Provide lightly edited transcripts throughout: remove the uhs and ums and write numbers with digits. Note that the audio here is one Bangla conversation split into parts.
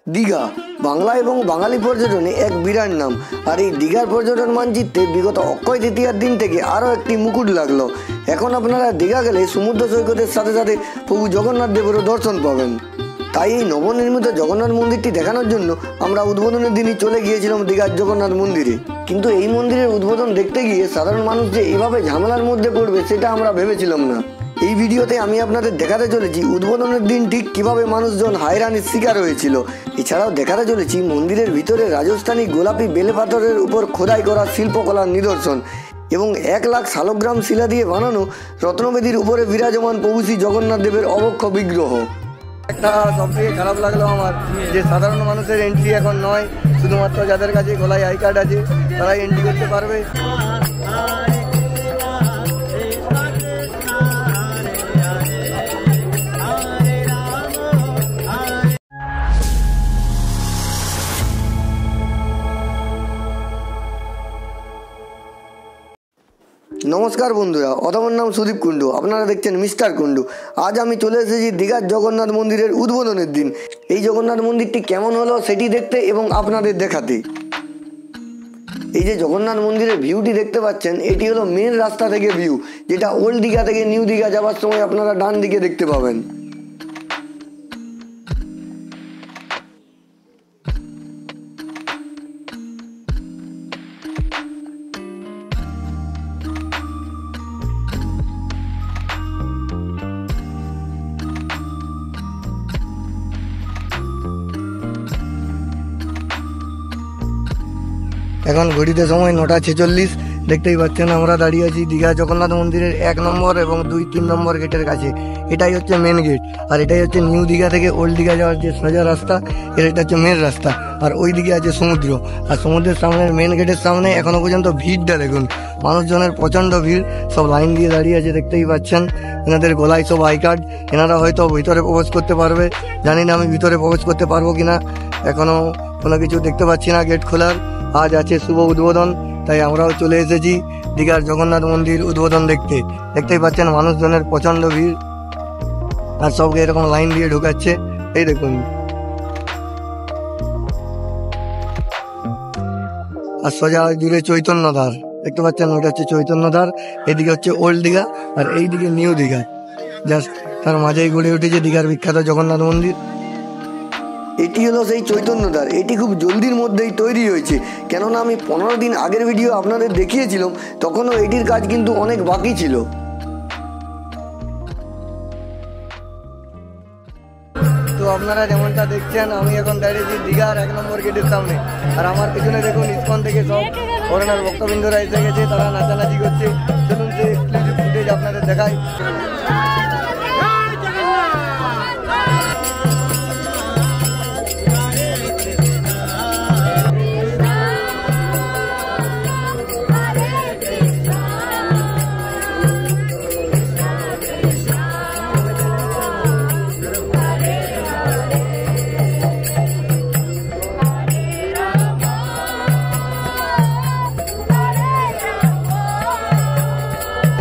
দীঘা বাংলা এবং বাঙালি পর্যটনে এক বিরাট নাম। আর এই দীঘার পর্যটন মানচিত্রে বিগত অক্ষয় তৃতীয়ার দিন থেকে আরও একটি মুকুট লাগলো। এখন আপনারা দীঘা গেলে সমুদ্র সৈকতের সাথে সাথে প্রভু জগন্নাথ দেবেরও দর্শন পাবেন। তাই এই নবনির্মিত জগন্নাথ মন্দিরটি দেখানোর জন্য আমরা উদ্বোধনের দিনই চলে গিয়েছিলাম দীঘার জগন্নাথ মন্দিরে। কিন্তু এই মন্দিরের উদ্বোধন দেখতে গিয়ে সাধারণ মানুষ যে এভাবে ঝামেলার মধ্যে পড়বে সেটা আমরা ভেবেছিলাম না। এই ভিডিওতে আমি আপনাদের দেখাতে চলেছি উদ্বোধনের দিন ঠিক কিভাবে মানুষজন হয়রানির শিকার হয়েছিল। এছাড়াও দেখাতে চলেছি মন্দিরের ভিতরে রাজস্থানী গোলাপি বেলে পাথরের উপর খোদাই করা শিল্পকলার নিদর্শন এবং 1 লাখ শালগ্রাম শিলা দিয়ে বানানো রত্নবেদীর উপরে বিরাজমান প্রভু শ্রী জগন্নাথ দেবের অবক্ষ বিগ্রহ। একটা সবথেকে খারাপ লাগলো আমার যে সাধারণ মানুষের এন্ট্রি এখন নয়, শুধুমাত্র যাদের কাছে গলায় আই কার্ড আছে তারাই এন্ট্রি করতে পারবে। নমস্কার বন্ধুরা, আমার নাম সুদীপ কুণ্ডু, আপনারা দেখছেন মিস্টার কুণ্ডু। আজ আমি চলে এসেছি দীঘার জগন্নাথ মন্দিরের উদ্বোধনের দিন। এই জগন্নাথ মন্দিরটি কেমন হলো সেটি দেখতে এবং আপনাদের দেখাতে। এই যে জগন্নাথ মন্দিরের ভিউটি দেখতে পাচ্ছেন, এটি হলো মেন রাস্তা থেকে ভিউ, যেটা ওল্ড দীঘা থেকে নিউ দীঘা যাওয়ার সময় আপনারা ডান দিকে দেখতে পাবেন। এখন ঘড়িতে সময় 9:46। দেখতেই পাচ্ছেন আমরা দাঁড়িয়ে আছি দীঘা জগন্নাথ মন্দিরের 1 নম্বর এবং 2-3 নম্বর গেটের কাছে। এটাই হচ্ছে মেন গেট, আর এটাই হচ্ছে নিউ দীঘা থেকে ওল্ড দীঘা যাওয়ার যে সোজা রাস্তা, এটা হচ্ছে মেন রাস্তা। আর ওই দিকে আছে সমুদ্র, আর সমুদ্রের সামনে মেন গেটের সামনে এখনো পর্যন্ত ভিড়টা দেখুন, মানুষজনের প্রচণ্ড ভিড়, সব লাইন দিয়ে দাঁড়িয়ে আছে। দেখতেই পাচ্ছেন এনাদের গলায় সব আই কার্ড, এনারা হয়তো ভিতরে প্রবেশ করতে পারবে। জানি না আমি ভিতরে প্রবেশ করতে পারবো কিনা, এখনো কোনো কিছু দেখতে পাচ্ছি না গেট খোলার। আজ আছে শুভ উদ্বোধন, তাই আমরাও চলে এসেছি দীঘার জগন্নাথ মন্দির উদ্বোধন দেখতে। দেখতেই পাচ্ছেন মানুষজনের প্রচণ্ড ভিড়, আর সবকে এরকম লাইন দিয়ে ঢুকাচ্ছে। এই দেখুন, আর সোজা দূরে চৈতন্যধার দেখতে পাচ্ছেন, ওইটা হচ্ছে চৈতন্যধার, এদিকে হচ্ছে ওল্ড দীঘা আর এইদিকে নিউ দীঘা। জাস্ট তার মাঝেই গড়ে উঠেছে দীঘার বিখ্যাত জগন্নাথ মন্দির। এটি হলো সেই চৈতন্যদ্বার। এটি খুব জলদির মধ্যেই তৈরি হয়েছে, কেননা আমি 15 দিন আগের ভিডিও আপনাদের দেখিয়েছিলাম, তখনও এটির কাজ কিন্তু অনেক বাকি ছিল। তো আপনারা যেমনটা দেখছেন, আমি এখন দাঁড়িয়েছি দীঘার 1 নম্বর গেটের সামনে, আর আমার পিছনে দেখুন ইসকন থেকে সব ফরেনার ভক্তবৃন্দরা এসে গেছে, তারা নাচানাচি করছে। চলুন যে এক্সক্লুসিভ ফুটেজ আপনাদের দেখাই।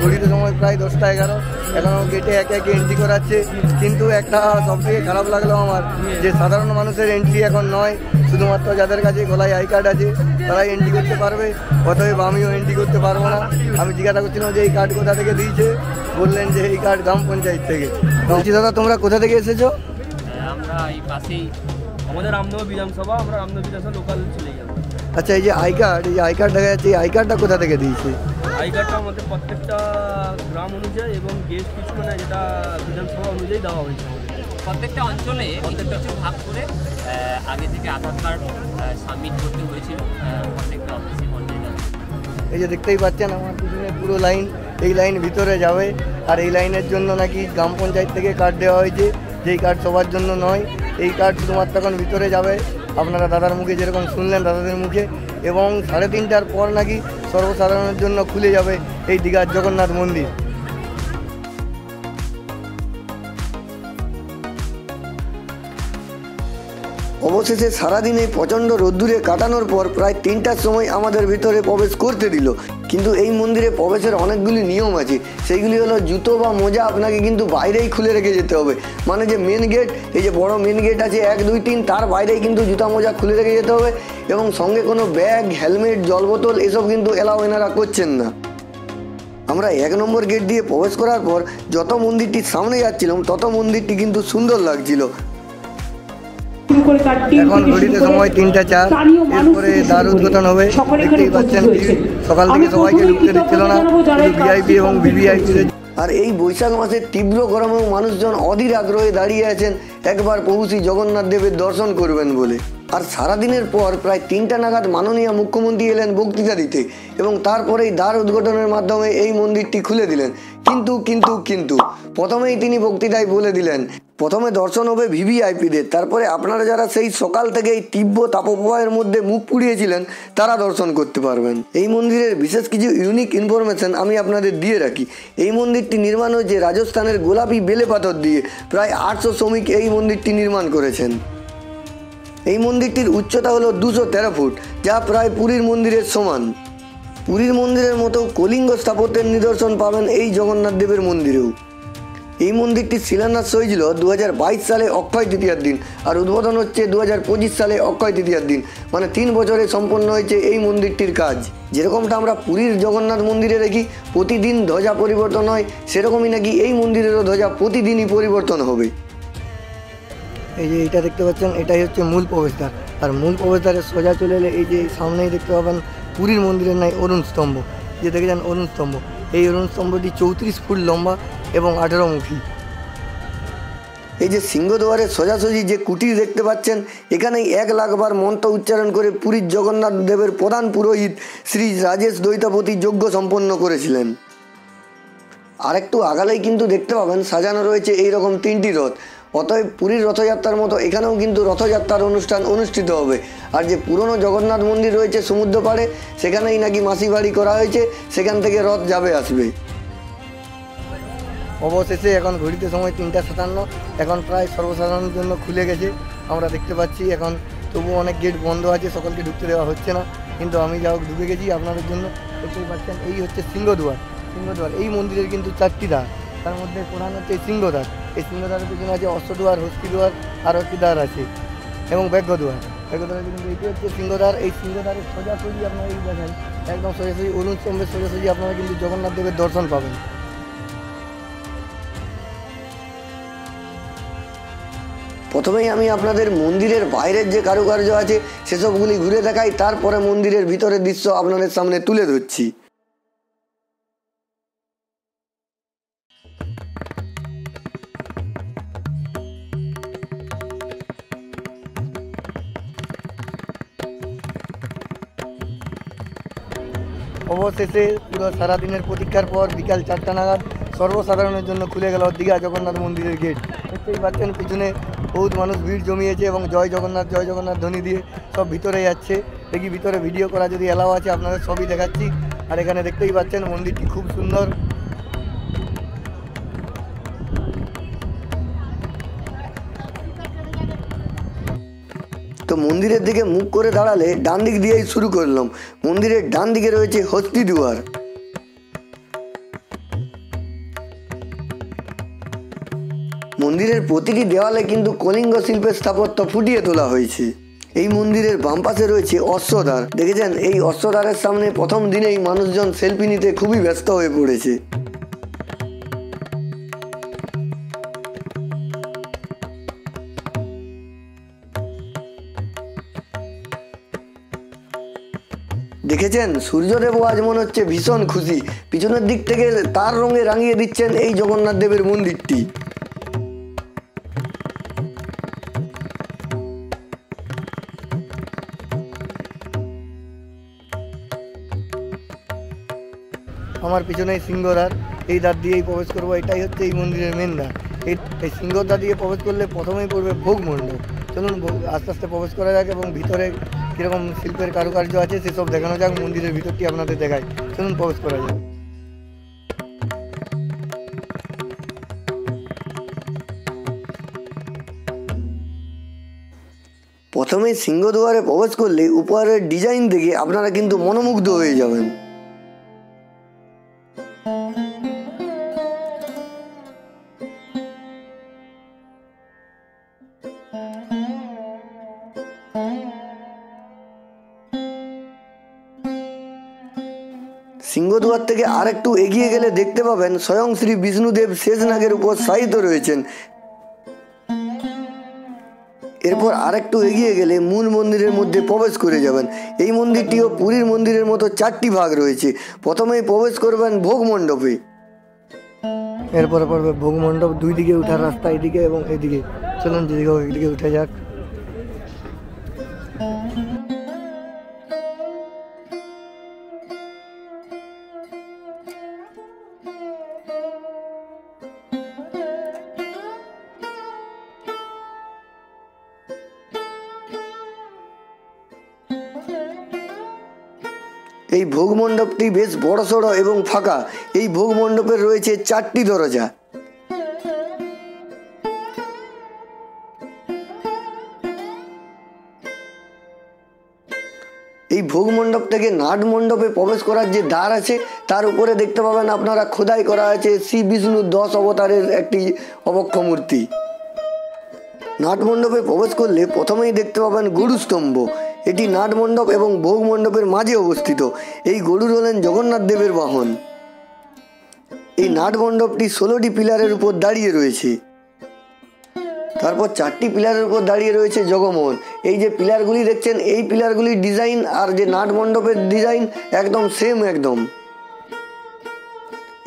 ঘড়িতে সময় প্রায় 10:11, এখনও গেটে একে একে এন্ট্রি করাচ্ছে। কিন্তু একটা সবথেকে খারাপ লাগলো আমার যে সাধারণ মানুষের এন্ট্রি এখন নয়, শুধুমাত্র যাদের কাছে গলায় আই কার্ড আছে তারাই এন্ট্রি করতে পারবে। অতএব আমিও এন্ট্রি করতে পারবো না। আমি জিজ্ঞাসা করছিলাম যে এই কার্ড কোথা থেকে দিয়েছে, বললেন যে এই কার্ড গ্রাম পঞ্চায়েত থেকে। বলছি দাদা, তোমরা কোথা থেকে এসেছো? আমরা এই পাশেই আমাদের রামনগর বিধানসভা, আমরা রামনগর বিধানসভা লোকাল চলে যাব। আচ্ছা, এই যে আই কার্ড, এই যে আই কার্ড দেখা যাচ্ছে, এই আই কার্ডটা কোথা থেকে দিয়েছে? আই কার্ডটা আমাদের প্রত্যেকটা গ্রাম অনুযায়ী এবং গেস্ট কিছু মানে যেটা বিধানসভা অনুযায়ী দেওয়া হয়েছে। প্রত্যেকটা অঞ্চলে কিছু ভাগ করে আগে থেকে আধার কার্ড সাবমিট করতে হয়েছিল প্রত্যেকটা অফিসে পঞ্চায়েত। এই যে দেখতেই পাচ্ছেন আমার পিছনে পুরো লাইন, এই লাইন ভিতরে যাবে, আর এই লাইনের জন্য নাকি গ্রাম পঞ্চায়েত থেকে কার্ড দেওয়া হয়েছে, যেই কার্ড সবার জন্য নয়। এই কার্ড শুধুমাত্র এখন ভিতরে যাবে, আপনারা দাদার মুখে যেরকম শুনলেন দাদাদের মুখে, এবং 3:30টার পর নাকি সর্বসাধারণের জন্য খুলে যাবে এই দীঘার জগন্নাথ মন্দির। অবশেষে সারাদিন এই প্রচণ্ড রোদ্দুরে কাটানোর পর প্রায় 3টার সময় আমাদের ভিতরে প্রবেশ করতে দিল। কিন্তু এই মন্দিরে প্রবেশের অনেকগুলি নিয়ম আছে। সেইগুলি হলো জুতো বা মোজা আপনাকে কিন্তু বাইরেই খুলে রেখে যেতে হবে। মানে যে মেন গেট, এই যে বড় মেন গেট আছে 1, 2, 3, তার বাইরেই কিন্তু জুতা মোজা খুলে রেখে যেতে হবে। এবং সঙ্গে কোনো ব্যাগ, হেলমেট, জল বোতল এসব কিন্তু এলাও এনারা করছেন না। আমরা 1 নম্বর গেট দিয়ে প্রবেশ করার পর যত মন্দিরটির সামনে যাচ্ছিলাম তত মন্দিরটি কিন্তু সুন্দর লাগছিল। এখন ঘড়িতে সময় 3টা 4, এরপরে দ্বার উদ্বোধন হবে। দেখতেই পাচ্ছেন সকাল থেকে সবাইকে ঢুকতে দিচ্ছিল না, ভিআইপি এবং ভিভিআইপি। আর এই বৈশাখ মাসের তীব্র গরমেও মানুষজন অধীর আগ্রহে দাঁড়িয়ে আছেন একবার প্রভু শ্রী জগন্নাথ দেবের দর্শন করবেন বলে। আর সারাদিনের পর প্রায় 3টা নাগাদ মাননীয় মুখ্যমন্ত্রী এলেন বক্তৃতা দিতে এবং তারপরেই দ্বার উদ্ঘাটনের মাধ্যমে এই মন্দিরটি খুলে দিলেন। কিন্তু প্রথমেই তিনি বক্তৃতায় বলে দিলেন প্রথমে দর্শন হবে ভিভিআইপিদের, তারপরে আপনারা যারা সেই সকাল থেকে এই তীব্র তাপপ্রবাহের মধ্যে মুখ পুড়িয়েছিলেন তারা দর্শন করতে পারবেন। এই মন্দিরের বিশেষ কিছু ইউনিক ইনফরমেশন আমি আপনাদের দিয়ে রাখি। এই মন্দিরটি নির্মাণ হয়েছে রাজস্থানের গোলাপি বেলে পাথর দিয়ে। প্রায় 800 শ্রমিক এই মন্দিরটি নির্মাণ করেছেন। এই মন্দিরটির উচ্চতা হলো 213 ফুট, যা প্রায় পুরীর মন্দিরের সমান। পুরীর মন্দিরের মতো কলিঙ্গ স্থাপত্যের নিদর্শন পাবেন এই জগন্নাথ দেবের মন্দিরেও। এই মন্দিরটির শিলান্যাস হয়েছিল 2022 সালে অক্ষয় তৃতীয়ার দিন, আর উদ্বোধন হচ্ছে 2025 সালে অক্ষয় তৃতীয়ার দিন। মানে 3 বছরে সম্পন্ন হয়েছে এই মন্দিরটির কাজ। যেরকমটা আমরা পুরীর জগন্নাথ মন্দিরে দেখি প্রতিদিন ধ্বজা পরিবর্তন হয়, সেরকমই নাকি এই মন্দিরেরও ধ্বজা প্রতিদিনই পরিবর্তন হবে। এই যে এটা দেখতে পাচ্ছেন, এটাই হচ্ছে মূল প্রবেশদ্বার। আর মূল প্রবেশদ্বারে সোজা চলে এলে এই যে সামনেই দেখতে পাবেন পুরীর মন্দিরের নাই অরুণ স্তম্ভ, যে দেখেছেন অরুণ স্তম্ভ। এই অরুণ স্তম্ভটি 34 ফুট লম্বা এবং 18 মুখী। এই যে সিংহদ্বারের সোজাসুজি যে কুটির দেখতে পাচ্ছেন, এখানেই 1 লাখ বার মন্ত্র উচ্চারণ করে পুরীর জগন্নাথ দেবের প্রধান পুরোহিত শ্রী রাজেশ দৈতাপতি যজ্ঞ সম্পন্ন করেছিলেন। আরেকটু আগালেই কিন্তু দেখতে পাবেন সাজানো রয়েছে এইরকম 3টি রথ। অতএব পুরীর রথযাত্রার মতো এখানেও কিন্তু রথযাত্রার অনুষ্ঠান অনুষ্ঠিত হবে। আর যে পুরনো জগন্নাথ মন্দির রয়েছে সমুদ্র পাড়ে, সেখানেই নাকি মাসি বাড়ি করা হয়েছে, সেখান থেকে রথ যাবে আসবে। অবশেষে এখন ঘড়িতে সময় 3:57, এখন প্রায় সর্বসাধারণের জন্য খুলে গেছে আমরা দেখতে পাচ্ছি। এখন তবুও অনেক গেট বন্ধ আছে, সকলকে ঢুকতে দেওয়া হচ্ছে না, কিন্তু আমি যা হোক ঢুকে গেছি আপনাদের জন্য। দেখতেই পাচ্ছেন এই হচ্ছে সিংহদ্বার। এই মন্দিরের কিন্তু 4টি দ্বার, তার মধ্যে প্রধান হচ্ছে এই সিংহদ্বার। এই সিংহদ্বারের পিছনে আছে অশ্বদ্বার, হস্তিদ্বার, আরও একটি দ্বার আছে এবং ব্যাঘ্রদ্বার। ব্যাঘ্রদ্বারের কিন্তু এইটি হচ্ছে সিংহদ্বার। এই সিংহদ্বারের সোজাসুজি আপনারা এই দেখেন, একদম সোজাসুজি অরুণ স্তম্ভের সোজাসুজি আপনারা কিন্তু জগন্নাথ দেবের দর্শন পাবেন। প্রথমেই আমি আপনাদের মন্দিরের বাইরের যে কারুকার্য আছে সেসবগুলি ঘুরে দেখাই, তারপরে মন্দিরের ভিতরের দৃশ্য আপনাদের সামনে তুলে ধরছি। অবশেষে পুরো সারাদিনের প্রতীক্ষার পর বিকাল 4টা নাগাদ সর্বসাধারণের জন্য খুলে গেল দীঘা জগন্নাথ মন্দিরের গেট। দেখতেই পাচ্ছেন পিছনে বহুত মানুষ ভিড় জমিয়েছে এবং জয় জগন্নাথ ধ্বনি দিয়ে সব ভিতরে যাচ্ছে। দেখি ভিতরে ভিডিও করা যদি এলাও আছে আপনাদের সবই দেখাচ্ছি। আর এখানে দেখতেই পাচ্ছেন মন্দিরটি খুব সুন্দর। তো মন্দিরের দিকে মুখ করে দাঁড়ালে ডান দিক দিয়েই শুরু করলাম। মন্দিরের ডান দিকে রয়েছে হস্তিদ্বার। মন্দিরের প্রতিটি দেওয়ালে কিন্তু কলিঙ্গ শিল্পের স্থাপত্য ফুটিয়ে তোলা হয়েছে। এই মন্দিরের বাম পাশে রয়েছে অশ্বদ্বার। দেখেছেন এই অশ্বদ্বারের সামনে প্রথম দিনেই মানুষজন সেলফি নিতে খুবই ব্যস্ত হয়ে পড়েছে। দেখেছেন সূর্যদেবও আজ মনে হচ্ছে ভীষণ খুশি। পিছনের দিক থেকে তার রঙে রাঙিয়ে দিচ্ছেন এই জগন্নাথ দেবের মন্দিরটি। আমার পিছনেই সিংহদ্বার, এই দ্বার দিয়েই প্রবেশ করবো। এটাই হচ্ছে এই মন্দিরের মেন দ্বার। এই সিংহদ্বার দিয়ে প্রবেশ করলে প্রথমেই পড়বে ভোগ মণ্ডপ। চলুন আস্তে আস্তে প্রবেশ করা যাক এবং ভিতরে কীরকম শিল্পের কারুকার্য আছে সেসব দেখানো যাক। মন্দিরের ভিতরটি আপনাদের দেখায়, চলুন প্রবেশ করা যাক। প্রথমেই সিংহদুয়ারে প্রবেশ করলে উপহারের ডিজাইন দেখে আপনারা কিন্তু মনোমুগ্ধ হয়ে যাবেন। সিংহদুয়ার থেকে আরেকটু এগিয়ে গেলে দেখতে পাবেন স্বয়ং শ্রী বিষ্ণুদেব শেষনাগের উপর শায়িত রয়েছেন। এরপর আরেকটু এগিয়ে গেলে মূল মন্দিরের মধ্যে প্রবেশ করে যাবেন। এই মন্দিরটিও পুরীর মন্দিরের মতো 4টি ভাগ রয়েছে। প্রথমেই প্রবেশ করবেন ভোগ মণ্ডপে, এরপরে পড়বে ভোগ মণ্ডপ, 2 দিকে ওঠার রাস্তা, এদিকে এবং এদিকে। চলুন যেদিকে হোক এদিকে উঠে যাক। এই ভোগ মণ্ডপটি বেশ বড়সড় এবং ফাঁকা। এই ভোগ মণ্ডপের রয়েছে 4টি দরজা। এই ভোগ মণ্ডপ থেকে নাট মণ্ডপে প্রবেশ করার যে দ্বার আছে তার উপরে দেখতে পাবেন আপনারা খোদাই করা আছে শ্রী বিষ্ণুর 10 অবতারের একটি অবক্ষ মূর্তি। নাট মণ্ডপে প্রবেশ করলে প্রথমেই দেখতে পাবেন গরুস্তম্ভ। এটি নাট মণ্ডপ এবং ভোগ মণ্ডপের মাঝে অবস্থিত। এই গরুর হলেন জগন্নাথ দেবের বাহন। এই নাট মণ্ডপটি 16টি পিলারের উপর দাঁড়িয়ে রয়েছে। তারপর 4টি পিলারের উপর দাঁড়িয়ে রয়েছে জগমোহন। এই যে পিলারগুলি দেখছেন, এই পিলারগুলির ডিজাইন আর যে নাট মণ্ডপের ডিজাইন একদম সেম একদম।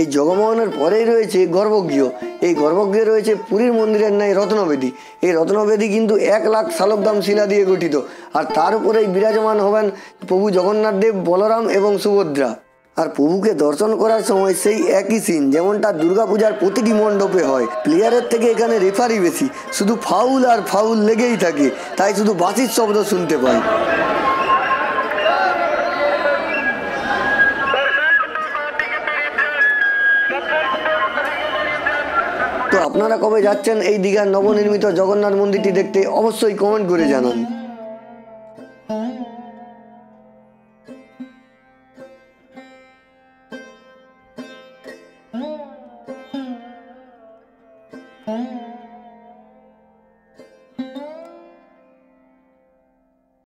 এই জগমোহনের পরেই রয়েছে গর্ভগৃহ। এই গর্ভগৃহে রয়েছে পুরীর মন্দিরের ন্যায় রত্নবেদী। এই রত্নবেদী কিন্তু 1 লাখ শালগ্রাম শিলা দিয়ে গঠিত। আর তার উপরেই বিরাজমান হবেন প্রভু জগন্নাথ দেব, বলরাম এবং সুভদ্রা। আর প্রভুকে দর্শন করার সময় সেই একই সিন যেমনটা দুর্গাপূজার প্রতিটি মণ্ডপে হয়। প্লেয়ারের থেকে এখানে রেফারি বেশি, শুধু ফাউল আর ফাউল লেগেই থাকে, তাই শুধু বাঁশির শব্দ শুনতে পাই। তো আপনারা কবে যাচ্ছেন এই দীঘার নবনির্মিত জগন্নাথ মন্দিরটি দেখতে অবশ্যই কমেন্ট করে জানান।